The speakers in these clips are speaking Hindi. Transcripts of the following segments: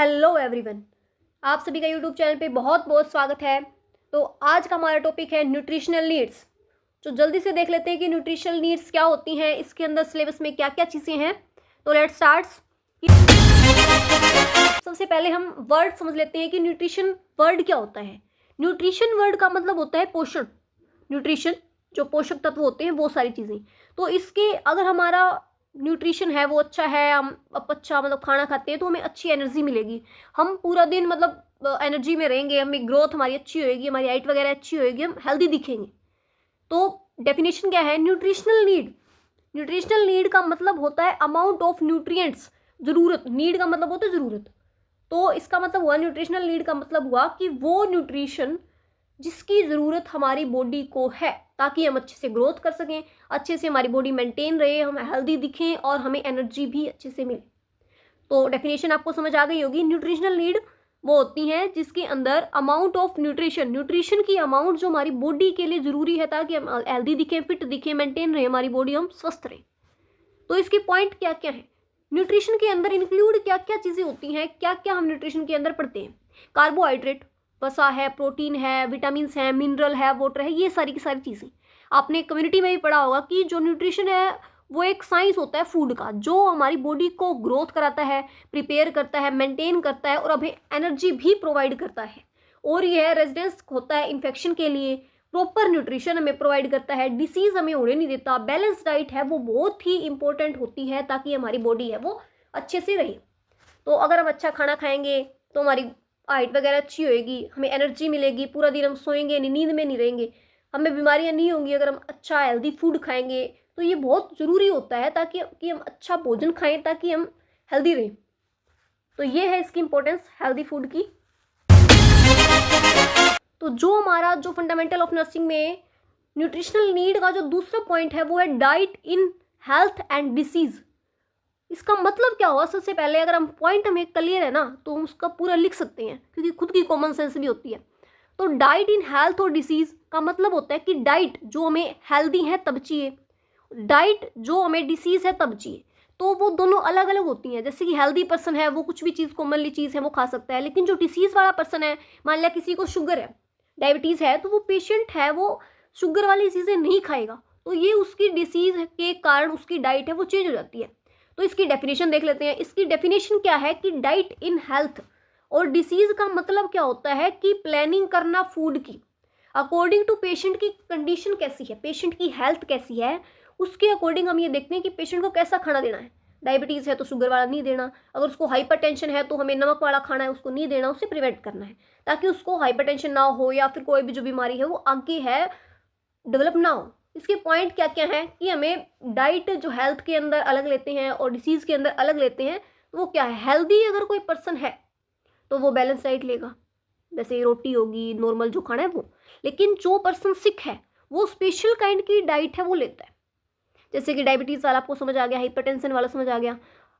हेलो एवरीवन, आप सभी का यूट्यूब चैनल पे बहुत बहुत स्वागत है। तो आज का हमारा टॉपिक है न्यूट्रिशनल नीड्स। तो जल्दी से देख लेते हैं कि न्यूट्रिशनल नीड्स क्या होती हैं, इसके अंदर सिलेबस में क्या क्या चीज़ें हैं। तो लेट्स स्टार्ट। सबसे पहले हम वर्ड समझ लेते हैं कि न्यूट्रिशन वर्ड क्या होता है। न्यूट्रिशन वर्ड का मतलब होता है पोषण। न्यूट्रिशन जो पोषक तत्व होते हैं वो सारी चीज़ें। तो इसके अगर हमारा न्यूट्रिशन है वो अच्छा है, हम अच्छा मतलब खाना खाते हैं तो हमें अच्छी एनर्जी मिलेगी, हम पूरा दिन मतलब एनर्जी में रहेंगे, हमें ग्रोथ हमारी अच्छी होएगी, हमारी हाइट वगैरह अच्छी होएगी, हम हेल्दी दिखेंगे। तो डेफिनेशन क्या है न्यूट्रिशनल नीड। न्यूट्रिशनल नीड का मतलब होता है अमाउंट ऑफ न्यूट्रिएंट्स। जरूरत, नीड का मतलब होता है जरूरत। तो इसका मतलब हुआ न्यूट्रिशनल नीड का मतलब हुआ कि वो न्यूट्रिशन जिसकी ज़रूरत हमारी बॉडी को है ताकि हम अच्छे से ग्रोथ कर सकें, अच्छे से हमारी बॉडी मेंटेन रहे, हम हेल्दी दिखें और हमें एनर्जी भी अच्छे से मिले। तो डेफिनेशन आपको समझ आ गई होगी। न्यूट्रिशनल नीड वो होती हैं जिसके अंदर अमाउंट ऑफ न्यूट्रिशन की अमाउंट जो हमारी बॉडी के लिए ज़रूरी है ताकि हम हेल्दी दिखें, फिट दिखें, मेंटेन रहे हमारी बॉडी, हम स्वस्थ रहें। तो इसके पॉइंट क्या क्या है, न्यूट्रिशन के अंदर इंक्लूड क्या क्या चीज़ें होती हैं, क्या क्या हम न्यूट्रिशन के अंदर पढ़ते हैं। कार्बोहाइड्रेट, वसा है, प्रोटीन है, विटामिन है, मिनरल है, वाटर है, ये सारी की सारी चीज़ें आपने कम्युनिटी में भी पढ़ा होगा कि जो न्यूट्रिशन है वो एक साइंस होता है फूड का, जो हमारी बॉडी को ग्रोथ कराता है, प्रिपेयर करता है, मेंटेन करता है और हमें एनर्जी भी प्रोवाइड करता है। और यह रेजिडेंस होता है इन्फेक्शन के लिए, प्रॉपर न्यूट्रिशन हमें प्रोवाइड करता है, डिसीज़ हमें होने नहीं देता। बैलेंस डाइट है वो बहुत ही इंपॉर्टेंट होती है ताकि हमारी बॉडी है वो अच्छे से रहे। तो अगर हम अच्छा खाना खाएंगे तो हमारी हाइट वगैरह अच्छी होएगी, हमें एनर्जी मिलेगी, पूरा दिन हम सोएंगे नहीं, नींद में नहीं रहेंगे, हमें बीमारियां नहीं होंगी अगर हम अच्छा हेल्दी फूड खाएंगे। तो ये बहुत ज़रूरी होता है ताकि हम अच्छा भोजन खाएं ताकि हम हेल्दी रहें। तो ये है इसकी इंपॉर्टेंस हेल्दी फूड की। तो जो हमारा जो फंडामेंटल ऑफ नर्सिंग में न्यूट्रिशनल नीड का जो दूसरा पॉइंट है वो है diet in health and disease. इसका मतलब क्या हुआ, सबसे पहले अगर हम पॉइंट हमें क्लियर है ना तो हम उसका पूरा लिख सकते हैं क्योंकि खुद की कॉमन सेंस भी होती है। तो डाइट इन हेल्थ और डिसीज का मतलब होता है कि डाइट जो हमें हेल्दी है तब चाहिए, डाइट जो हमें डिसीज है तब चाहिए। तो वो दोनों अलग अलग होती हैं। जैसे कि हेल्दी पर्सन है वो कुछ भी चीज़ कॉमनली चीज़ है वो खा सकता है, लेकिन जो डिसीज वाला पर्सन है, मान लिया किसी को शुगर है, डायबिटीज़ है, तो वो पेशेंट है वो शुगर वाली चीज़ें नहीं खाएगा। तो ये उसकी डिसीज के कारण उसकी डाइट है वो चेंज हो जाती है। तो इसकी डेफिनेशन देख लेते हैं। इसकी डेफिनेशन क्या है कि डाइट इन हेल्थ और डिसीज का मतलब क्या होता है कि प्लानिंग करना फूड की अकॉर्डिंग टू पेशेंट की कंडीशन कैसी है, पेशेंट की हेल्थ कैसी है, उसके अकॉर्डिंग हम ये देखते हैं कि पेशेंट को कैसा खाना देना है। डायबिटीज़ है तो शुगर वाला नहीं देना, अगर उसको हाइपरटेंशन है तो हमें नमक वाला खाना है उसको नहीं देना, उससे प्रिवेंट करना है ताकि उसको हाइपरटेंशन ना हो या फिर कोई भी जो बीमारी है वो आगे है डेवलप ना हो। इसके पॉइंट क्या क्या हैं कि हमें डाइट जो हेल्थ के अंदर अलग लेते हैं और डिसीज़ के अंदर अलग लेते हैं। तो वो क्या है, हेल्दी अगर कोई पर्सन है तो वो बैलेंस डाइट लेगा, जैसे रोटी होगी, नॉर्मल जो खाना है वो। लेकिन जो पर्सन सिक है वो स्पेशल काइंड की डाइट है वो लेता है, जैसे कि डायबिटीज़ वाला आपको समझ आ गया, हाइपरटेंशन वाला समझ आ गया।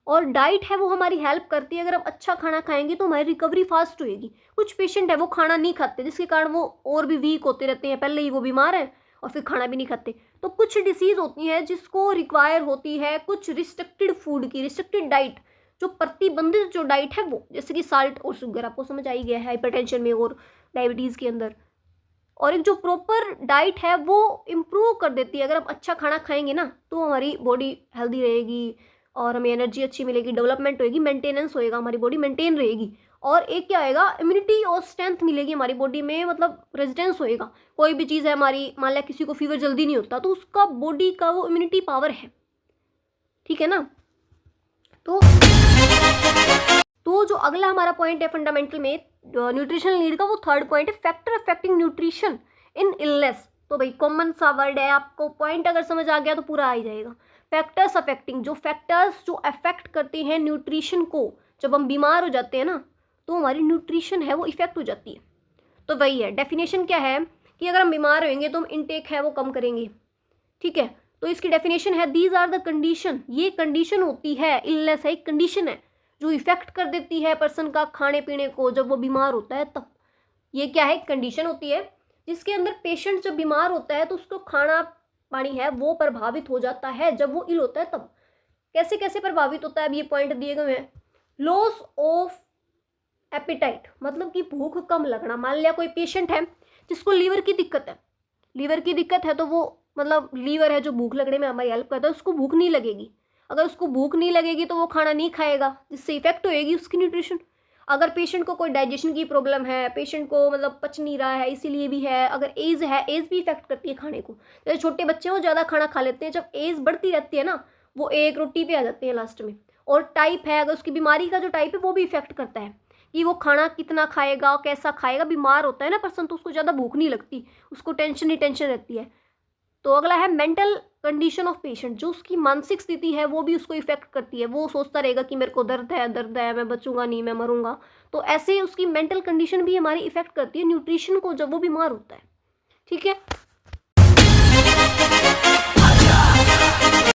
और डाइट है वो हमारी हेल्प करती है, अगर हम अच्छा खाना खाएंगे तो हमारी रिकवरी फास्ट होएगी। कुछ पेशेंट है वो खाना नहीं खाते जिसके कारण वो और भी वीक होते रहते हैं, पहले ही वो बीमार है और फिर खाना भी नहीं खाते। तो कुछ डिसीज़ होती हैं जिसको रिक्वायर होती है कुछ रिस्ट्रिक्टेड फूड की, रिस्ट्रिक्टेड डाइट, जो प्रतिबंधित जो डाइट है वो, जैसे कि साल्ट और शुगर आपको समझ आ ही गया है हाइपरटेंशन में और डायबिटीज़ के अंदर। और एक जो प्रॉपर डाइट है वो इम्प्रूव कर देती है, अगर हम अच्छा खाना खाएंगे ना तो हमारी बॉडी हेल्दी रहेगी और हमें एनर्जी अच्छी मिलेगी, डेवलपमेंट होएगी, मेंटेनेंस होएगा, हमारी बॉडी मेंटेन रहेगी। और एक क्या आएगा, इम्यूनिटी और स्ट्रेंथ मिलेगी हमारी बॉडी में, मतलब रेजिडेंस होएगा। कोई भी चीज़ है हमारी, मान लिया किसी को फीवर जल्दी नहीं होता तो उसका बॉडी का वो इम्यूनिटी पावर है, ठीक है ना। तो जो अगला हमारा पॉइंट है फंडामेंटल में न्यूट्रिशनल नीड का, वो थर्ड पॉइंट है factor affecting nutrition in illness. तो भाई कॉमन सा वर्ड है, आपको पॉइंट अगर समझ आ गया तो पूरा आ ही जाएगा। फैक्टर्स अफेक्टिंग, जो फैक्टर्स जो अफेक्ट करते हैं न्यूट्रिशन को, जब हम बीमार हो जाते हैं ना तो हमारी न्यूट्रिशन है वो इफेक्ट हो जाती है। तो वही है, डेफिनेशन क्या है कि अगर हम बीमार होंगे तो हम इनटेक है वो कम करेंगे, ठीक है। तो इसकी डेफिनेशन है दीज आर द कंडीशन, ये कंडीशन होती है, इलनेस है एक कंडीशन है जो इफेक्ट कर देती है पर्सन का खाने पीने को जब वो बीमार होता है तब। ये क्या है, कंडीशन होती है जिसके अंदर पेशेंट जब बीमार होता है तो उसको खाना पानी है वो प्रभावित हो जाता है जब वो इल होता है तब। कैसे कैसे प्रभावित होता है, अब ये पॉइंट दिए गए हैं। लॉस ऑफ एपिटाइट मतलब कि भूख कम लगना। मान लिया कोई पेशेंट है जिसको लीवर की दिक्कत है, लीवर की दिक्कत है तो वो मतलब लीवर है जो भूख लगने में हमारी हेल्प करता है, उसको भूख नहीं लगेगी। अगर उसको भूख नहीं लगेगी तो वो खाना नहीं खाएगा, जिससे इफेक्ट होएगी उसकी न्यूट्रिशन। अगर पेशेंट को कोई डाइजेशन की प्रॉब्लम है, पेशेंट को मतलब पच नहीं रहा है इसीलिए भी है, अगर एज है, एज भी इफेक्ट करती है खाने को। जैसे छोटे बच्चे वो ज़्यादा खाना खा लेते हैं, जब एज बढ़ती रहती है ना वो एक रोटी पे आ जाते हैं लास्ट में। और टाइप है, अगर उसकी बीमारी का जो टाइप है वो भी इफेक्ट करता है कि वो खाना कितना खाएगा, कैसा खाएगा। बीमार होता है ना पर्सन तो उसको ज़्यादा भूख नहीं लगती, उसको टेंशन ही टेंशन रहती है। तो अगला है मेंटल कंडीशन ऑफ पेशेंट, जो उसकी मानसिक स्थिति है वो भी उसको इफेक्ट करती है। वो सोचता रहेगा कि मेरे को दर्द है, मैं बचूंगा नहीं, मैं मरूंगा। तो ऐसे उसकी मेंटल कंडीशन भी हमारी इफेक्ट करती है न्यूट्रिशन को जब वो बीमार होता है। ठीक है।